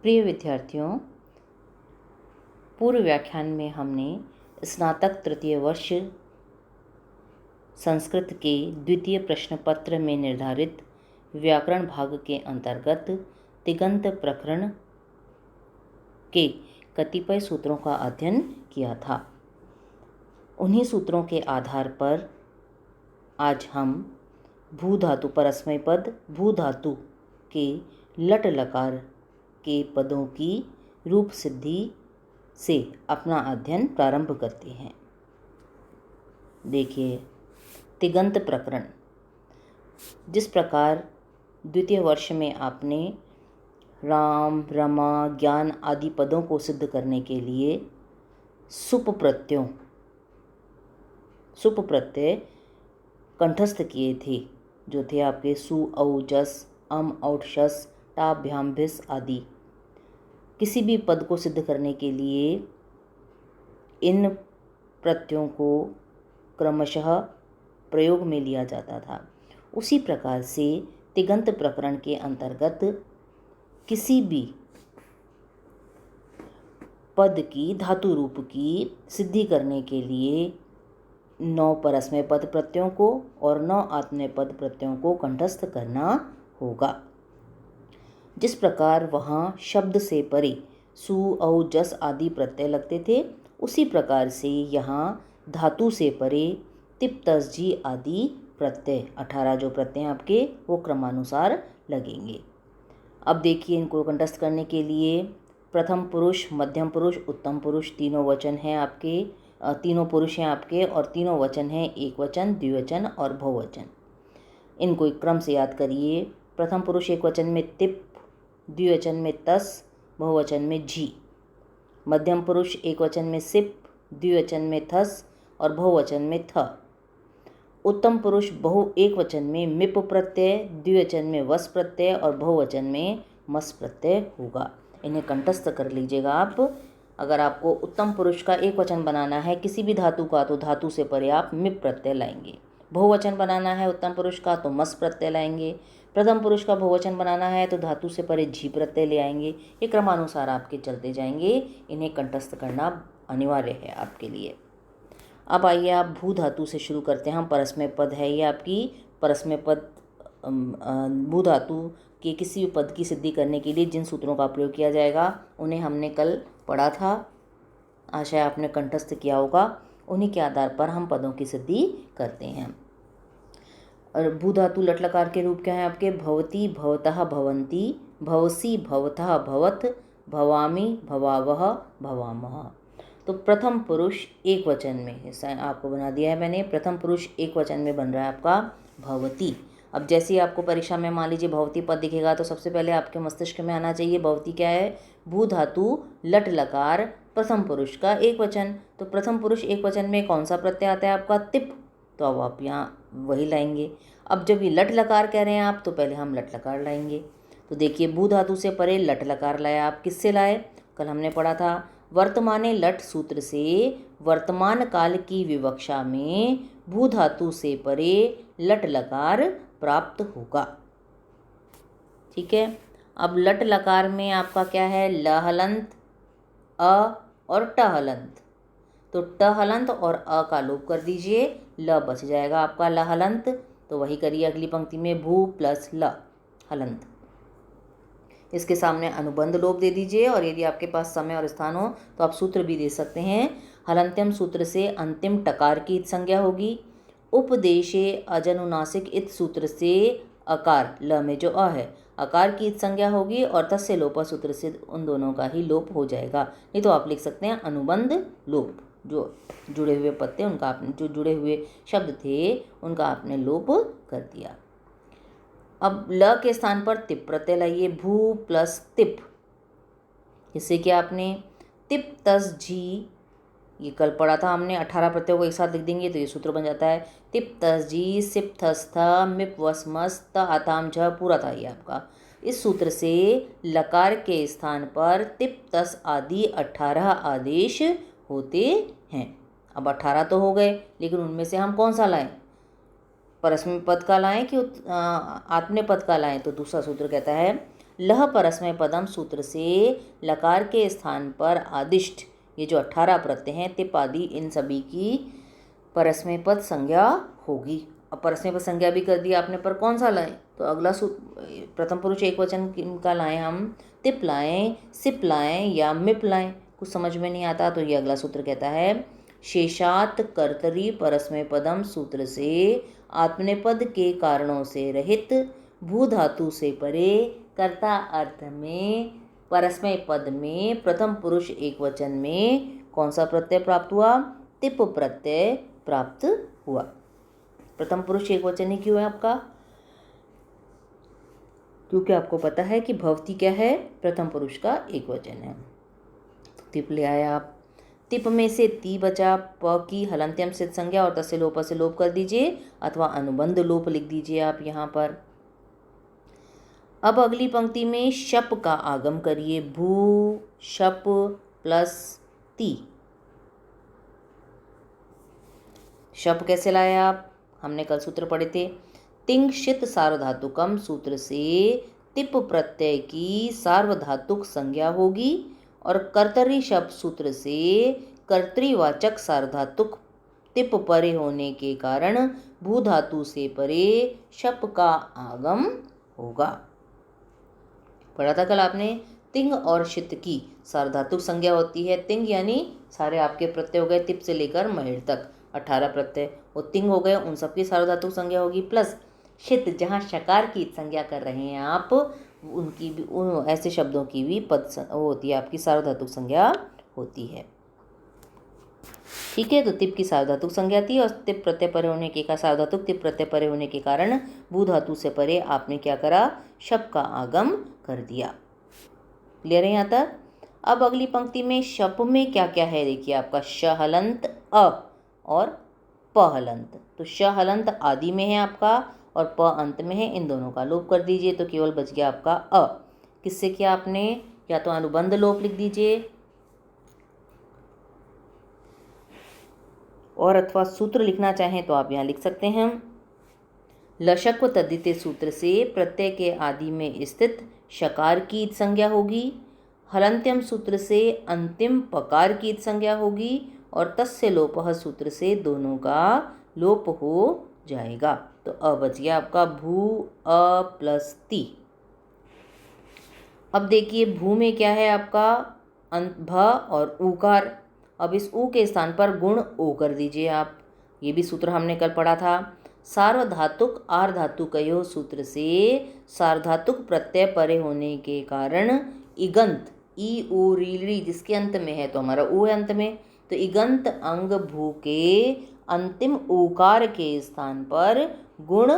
प्रिय विद्यार्थियों, पूर्व व्याख्यान में हमने स्नातक तृतीय वर्ष संस्कृत के द्वितीय प्रश्न पत्र में निर्धारित व्याकरण भाग के अंतर्गत तिङन्त प्रकरण के कतिपय सूत्रों का अध्ययन किया था। उन्हीं सूत्रों के आधार पर आज हम भू धातु परस्मै पद भू धातु के लट लकार के पदों की रूप सिद्धि से अपना अध्ययन प्रारंभ करते हैं। देखिए, तिङन्त प्रकरण। जिस प्रकार द्वितीय वर्ष में आपने राम, रमा, ज्ञान आदि पदों को सिद्ध करने के लिए सुप प्रत्यय कंठस्थ किए थे, जो थे आपके सु, औ, जस, अम, औठ, शस, टा, भ्याम, भिस आदि। किसी भी पद को सिद्ध करने के लिए इन प्रत्ययों को क्रमशः प्रयोग में लिया जाता था। उसी प्रकार से तिङन्त प्रकरण के अंतर्गत किसी भी पद की धातु रूप की सिद्धि करने के लिए 9 परस्मै पद प्रत्ययों को और 9 आत्मनेपद पद प्रत्ययों को कंठस्थ करना होगा। जिस प्रकार वहाँ शब्द से परे सु, औ, जस आदि प्रत्यय लगते थे, उसी प्रकार से यहाँ धातु से परे तिप, तस, जी आदि प्रत्यय 18 जो प्रत्यय आपके वो क्रमानुसार लगेंगे। अब देखिए, इनको कंठस्थ करने के लिए प्रथम पुरुष, मध्यम पुरुष, उत्तम पुरुष तीनों वचन हैं आपके, तीनों पुरुष हैं आपके और तीनों वचन हैं एक वचन, द्विवचन और बहुवचन। इनको एक क्रम से याद करिए। प्रथम पुरुष एक वचन में तिप, द्विवचन में तस, बहुवचन में झी। मध्यम पुरुष एक वचन में सिप, द्विवचन में थस और बहुवचन में थ। उत्तम पुरुष एक वचन में मिप प्रत्यय, द्विवचन में वस प्रत्यय और बहुवचन में मस प्रत्यय होगा। इन्हें कंठस्थ कर लीजिएगा आप। अगर आपको उत्तम पुरुष का एक वचन बनाना है किसी भी धातु का, तो धातु से परे आप मिप प्रत्यय लाएंगे। बहुवचन बनाना है उत्तम पुरुष का तो मस प्रत्यय लाएंगे। प्रथम पुरुष का बहुवचन बनाना है तो धातु से परे झी प्रत्यय ले आएंगे। ये क्रमानुसार आपके चलते जाएंगे। इन्हें कंठस्थ करना अनिवार्य है आपके लिए। अब आइए आप भू धातु से शुरू करते हैं। हम परस्मै पद है ये आपकी परस्मै पद। भू धातु के किसी भी पद की सिद्धि करने के लिए जिन सूत्रों का प्रयोग किया जाएगा उन्हें हमने कल पढ़ा था, आशा आपने कंठस्थ किया होगा। उन्हीं के आधार पर हम पदों की सिद्धि करते हैं। और भू धातु लट लकार के रूप क्या है आपके? भवती, भवतः, भवन्ति, भवसी, भवतः, भवत, भवामि, भवावह, भवामः। तो प्रथम पुरुष एक वचन में, आपको बना दिया है मैंने। प्रथम पुरुष एक वचन में बन रहा है आपका भवती। अब जैसे ही आपको परीक्षा में मान लीजिए भवती पद दिखेगा तो सबसे पहले आपके मस्तिष्क में आना चाहिए भवती क्या है? भू धातु लट लकार प्रथम पुरुष का एक वचन। तो प्रथम पुरुष एक वचन में कौन सा प्रत्यय आता है आपका? तिप। तो अब आप यहाँ वही लाएंगे। अब जब ये लट लकार कह रहे हैं आप, तो पहले हम लट लकार लाएंगे। तो देखिए, भू धातु से परे लट लकार लाया आप। किससे लाए? कल हमने पढ़ा था वर्तमाने लट सूत्र से वर्तमान काल की विवक्षा में भू धातु से परे लट लकार प्राप्त होगा। ठीक है। अब लट लकार में आपका क्या है? ल हलंत, अ और ट हलंत। तो ट हलंत और अ का लोप कर दीजिए, ल बच जाएगा आपका ल हलंत। तो वही करिए अगली पंक्ति में भू प्लस ल हलंत। इसके सामने अनुबंध लोप दे दीजिए और यदि आपके पास समय और स्थान हो तो आप सूत्र भी दे सकते हैं। हलंत्यम सूत्र से अंतिम टकार की संज्ञा होगी। उपदेशे अजनुनासिक इत सूत्र से अकार, ल में जो अ है, अकार की संज्ञा होगी और तस्य लोपा सूत्र से उन दोनों का ही लोप हो जाएगा। नहीं तो आप लिख सकते हैं अनुबंध लोप। जो जुड़े हुए पत्ते उनका आपने, जो जुड़े हुए शब्द थे उनका आपने लोप कर दिया। अब ल के स्थान पर तिप प्रत्यय लाइए। भू प्लस तिप, इससे क्या आपने तिप तस जी, ये कल पढ़ा था हमने। 18 प्रत्ययों को एक साथ लिख देंगे तो ये सूत्र बन जाता है तिप तस जी सिप थस थ मिप वस मस त आताम झ पूरा था ये आपका। इस सूत्र से लकार के स्थान पर तिप तस आदि 18 आदेश होते हैं। अब 18 तो हो गए, लेकिन उनमें से हम कौन सा लाएं? परस्मै पद का लाएं कि आत्मनेपद का लाएं? तो दूसरा सूत्र कहता है लह परस्मय पदम सूत्र से लकार के स्थान पर आदिष्ट ये जो 18 प्रत्यय हैं तिप आदि इन सभी की परस्मय पद संज्ञा होगी। अब परस्मय पद संज्ञा भी कर दिया आपने, पर कौन सा लाएं? तो अगला प्रथम पुरुष एक वचन का लाएं हम, तिप लाएं, सिप लाएं या मिप लाएं, कुछ समझ में नहीं आता तो ये अगला सूत्र कहता है शेषात कर्तरी परस्मय पदम सूत्र से आत्मनेपद के कारणों से रहित भू धातु से परे कर्ता अर्थ में परस्मय पद में प्रथम पुरुष एक वचन में कौन सा प्रत्यय प्राप्त हुआ? तिप प्रत्यय प्राप्त हुआ। प्रथम पुरुष एक वचन ही क्यों है आपका? क्योंकि आपको पता है कि भवती क्या है? प्रथम पुरुष का एक वचन है। तो तिप ले आया आप। तिप में से ती बचा, प की हलंत्यम सिद्ध संज्ञा और तस्य लोप से लोप कर दीजिए अथवा अनुबंध लोप लिख दीजिए आप यहाँ पर। अब अगली पंक्ति में शप का आगम करिए, भू शप प्लस ती। शप कैसे लाए आप? हमने कल सूत्र पढ़े थे, तिंग शित सार्वधातुकम सूत्र से तिप प्रत्यय की सार्वधातुक संज्ञा होगी और कर्तरी शप सूत्र से कर्तृवाचक सार्वधातुक तिप परे होने के कारण भू धातु से परे शप का आगम होगा। पढ़ा था कल आपने, तिंग और शित की सार्वधातुक संज्ञा होती है। तिंग यानी सारे आपके प्रत्यय हो गए तिप से लेकर महेर तक 18 प्रत्यय, वो तिंग हो गए, उन सबकी सार्वधातुक संज्ञा होगी। प्लस शित जहाँ शकार की संज्ञा कर रहे हैं आप, उनकी भी ऐसे शब्दों की भी पद वो होती है आपकी सार्वधातुक संज्ञा होती है। ठीक है, तो तिप की सार्वधातुक संज्ञा थी और तिप प्रत्यय परे होने के सार्वधातुक तिप प्रत्यय परे होने के कारण भू धातु से परे आपने क्या करा? शप का आगम कर दिया। क्लियर है यहाँ तक? अब अगली पंक्ति में शप में क्या क्या है देखिए आपका, श हलंत अ और प हलंत। तो श हलंत आदि में है आपका और प अंत में है, इन दोनों का लोप कर दीजिए तो केवल बच गया आपका अ। किससे किया आपने? या तो अनुबंध लोप लिख दीजिए और अथवा सूत्र लिखना चाहें तो आप यहाँ लिख सकते हैं। लशक्व तद्धिते सूत्र से प्रत्यय के आदि में स्थित शकार की संज्ञा होगी, हलंत्यम सूत्र से अंतिम पकार की संज्ञा होगी और तस्य लोपः सूत्र से दोनों का लोप हो जाएगा। तो अ बच गया आपका भू अ प्लस ती। अब देखिए भू में क्या है आपका? भ और ऊकार। अब इस ऊ के स्थान पर गुण ओ कर दीजिए आप। ये भी सूत्र हमने कल पढ़ा था। सार्वधातुक आर्धातुकयो सूत्र से सार्वधातुक प्रत्यय परे होने के कारण इगंत ई ऊ री जिसके अंत में है तो हमारा ऊ है अंत में, तो इगंत अंग भू के अंतिम ऊकार के स्थान पर गुण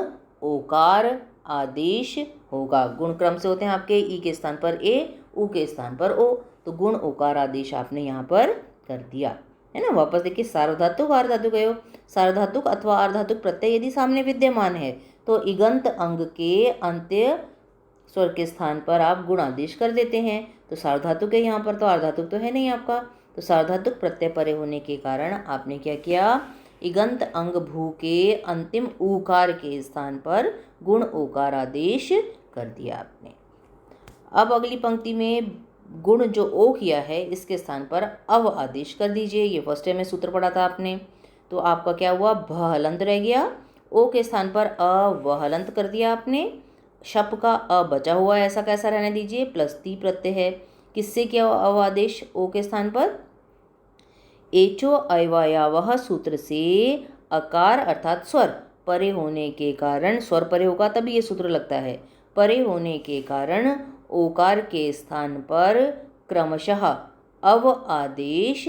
ओकार आदेश होगा। गुण क्रम से होते हैं आपके, ई के स्थान पर ए, ऊ के स्थान पर ओ, तो गुण ओकार आदेश आपने यहाँ पर कर दिया है ना। वापस देखिए, सार्वधातुक आर्धातुकयो, सार्वधातुक अथवा आर्धातुक प्रत्यय यदि सामने विद्यमान है तो इगंत अंग के अंत्य स्वर के स्थान पर आप गुण आदेश कर देते हैं। तो सार्वधातुक है यहाँ पर, तो आर्धातुक तो है नहीं आपका, तो सार्वधातुक प्रत्यय परे होने के कारण आपने क्या किया? इगंत अंग भू के अंतिम ऊकार के स्थान पर गुण ओकार आदेश कर दिया आपने। अब अगली पंक्ति में गुण जो ओ किया है इसके स्थान पर अव आदेश कर दीजिए। ये फर्स्ट टाइम में सूत्र पढ़ा था आपने, तो आपका क्या हुआ? भ हलंत रह गया, ओ के स्थान पर अ व हलंत कर दिया आपने, शप का अ बचा हुआ है, ऐसा कैसा रहने दीजिए, प्लस ती प्रत्यय है। किससे किया अव आदेश? ओ के स्थान पर एचो अयवायावह सूत्र से अकार अर्थात स्वर परे होने के कारण, स्वर परे होगा तभी ये सूत्र लगता है, परे होने के कारण ओकार के स्थान पर क्रमशः अव आदेश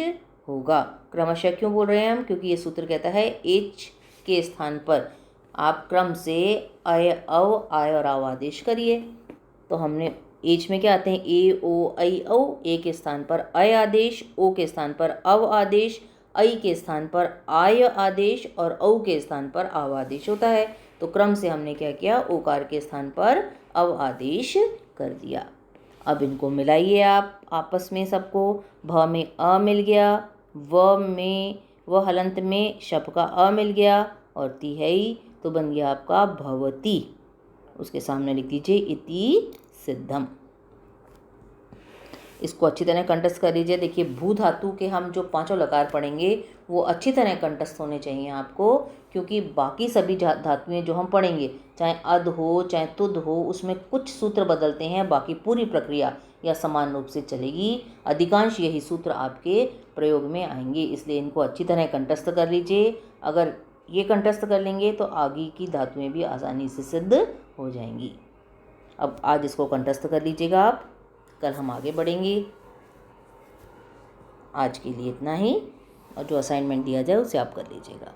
होगा। क्रमशः क्यों बोल रहे हैं हम? क्योंकि ये सूत्र कहता है एच के स्थान पर आप क्रम से अय अव आय और आव आदेश करिए। तो हमने एच में क्या आते हैं? ए ओ ऐ औ, ए के स्थान पर अय आदेश, ओ के स्थान पर अव आदेश, ऐ के स्थान पर आय आदेश और औ के स्थान पर आव आदेश होता है। तो क्रम से हमने क्या किया? ओकार के स्थान पर अव आदेश कर दिया। अब इनको मिलाइए आप आपस में सबको। भ में अ मिल गया, व हलंत में शप का अ मिल गया और ती है ही, तो बन गया आपका भवती। उसके सामने लिख दीजिए इति सिद्धम। इसको अच्छी तरह कंठस्थ कर लीजिए। देखिए भू धातु के हम जो पांचों लकार पढ़ेंगे वो अच्छी तरह कंठस्थ होने चाहिए आपको, क्योंकि बाकी सभी धातुएं जो हम पढ़ेंगे, चाहे अध हो चाहे तुद हो, उसमें कुछ सूत्र बदलते हैं, बाकी पूरी प्रक्रिया या समान रूप से चलेगी। अधिकांश यही सूत्र आपके प्रयोग में आएंगे, इसलिए इनको अच्छी तरह कंठस्थ कर लीजिए। अगर ये कंठस्थ कर लेंगे तो आगे की धातुएं भी आसानी से सिद्ध हो जाएंगी। अब आज इसको कंठस्थ कर लीजिएगा आप, कल हम आगे बढ़ेंगे। आज के लिए इतना ही, और जो असाइनमेंट दिया जाए उसे आप कर लीजिएगा।